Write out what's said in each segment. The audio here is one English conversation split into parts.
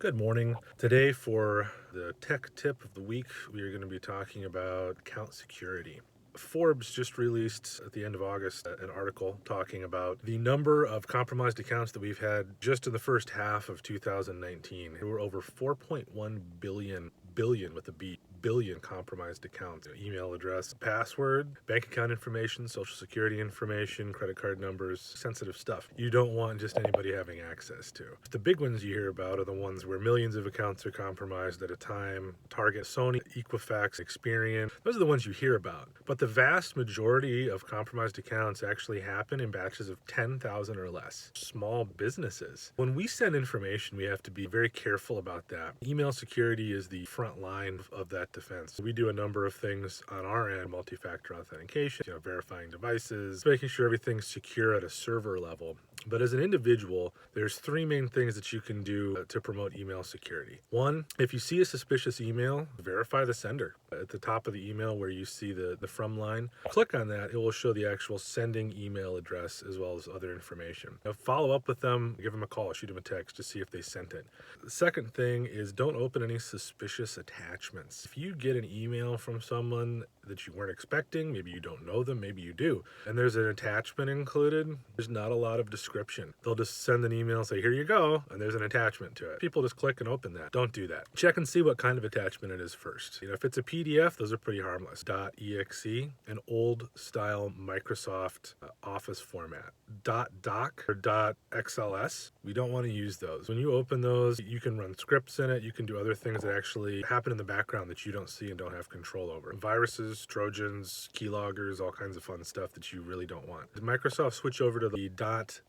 Good morning. Today, for the tech tip of the week, we are going to be talking about account security. Forbes just released at the end of August an article talking about the number of compromised accounts that we've had just in the first half of 2019. There were over 4.1 billion with a B, billion compromised accounts. Email address, password, bank account information, social security information, credit card numbers, sensitive stuff you don't want just anybody having access to. The big ones you hear about are the ones where millions of accounts are compromised at a time. Target, Sony, Equifax, Experian. Those are the ones you hear about. But the vast majority of compromised accounts actually happen in batches of 10,000 or less. Small businesses. When we send information, we have to be very careful about that. Email security is the front line of that defense. We do a number of things on our end: multi-factor authentication, verifying devices, making sure everything's secure at a server level. But as an individual, there's three main things that you can do to promote email security. One, if you see a suspicious email, verify the sender. At the top of the email where you see the from line, click on that. It will show the actual sending email address as well as other information. Now, follow up with them, give them a call, shoot them a text to see if they sent it. The second thing is, don't open any suspicious attachments. If you get an email from someone that you weren't expecting, maybe you don't know them, maybe you do, and there's an attachment included, there's not a lot of description. They'll just send an email and say, here you go, and there's an attachment to it. People just click and open that. Don't do that. Check and see what kind of attachment it is first. If it's a PDF, those are pretty harmless. .exe, an old style Microsoft Office format. .doc or .xls, we don't want to use those. When you open those, you can run scripts in it. You can do other things that actually happen in the background that you don't see and don't have control over. Viruses, Trojans, keyloggers, all kinds of fun stuff that you really don't want. Did Microsoft switch over to the .docx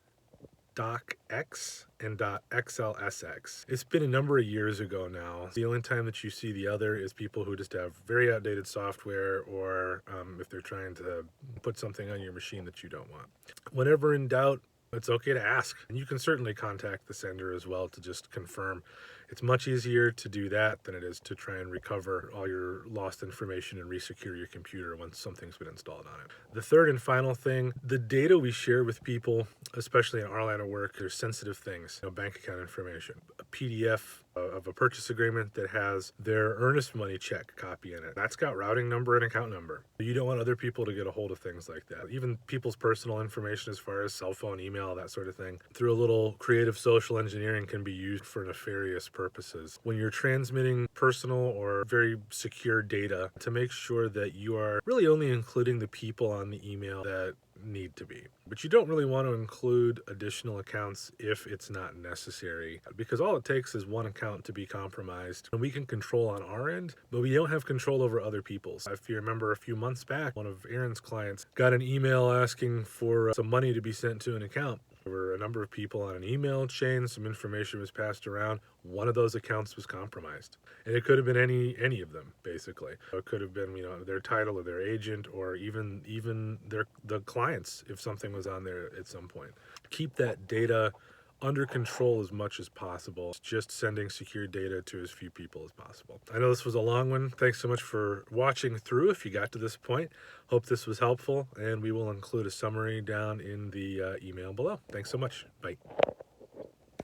and .xlsx? It's been a number of years ago now. The only time that you see the other is people who just have very outdated software, or if they're trying to put something on your machine that you don't want. Whenever in doubt, it's okay to ask. And you can certainly contact the sender as well to just confirm. It's much easier to do that than it is to try and recover all your lost information and resecure your computer once something's been installed on it. The third and final thing, the data we share with people, especially in our line of work, are sensitive things. Bank account information, a PDF of a purchase agreement that has their earnest money check copy in it. That's got routing number and account number. You don't want other people to get a hold of things like that. Even people's personal information as far as cell phone, email, that sort of thing, through a little creative social engineering, can be used for nefarious purposes. When you're transmitting personal or very secure data, to make sure that you are really only including the people on the email that need to be. But you don't really want to include additional accounts if it's not necessary, because all it takes is one account to be compromised, and we can control on our end, but we don't have control over other people's. If you remember, a few months back, one of Aaron's clients got an email asking for some money to be sent to an account. There were a number of people on an email chain. Some information was passed around. One of those accounts was compromised, and it could have been any of them, basically. It could have been their title or their agent, or even the clients if something was on there at some point. Keep that data under control as much as possible. Just sending secure data to as few people as possible. I know this was a long one. Thanks so much for watching through if you got to this point. Hope this was helpful, and we will include a summary down in the email below. Thanks so much. Bye.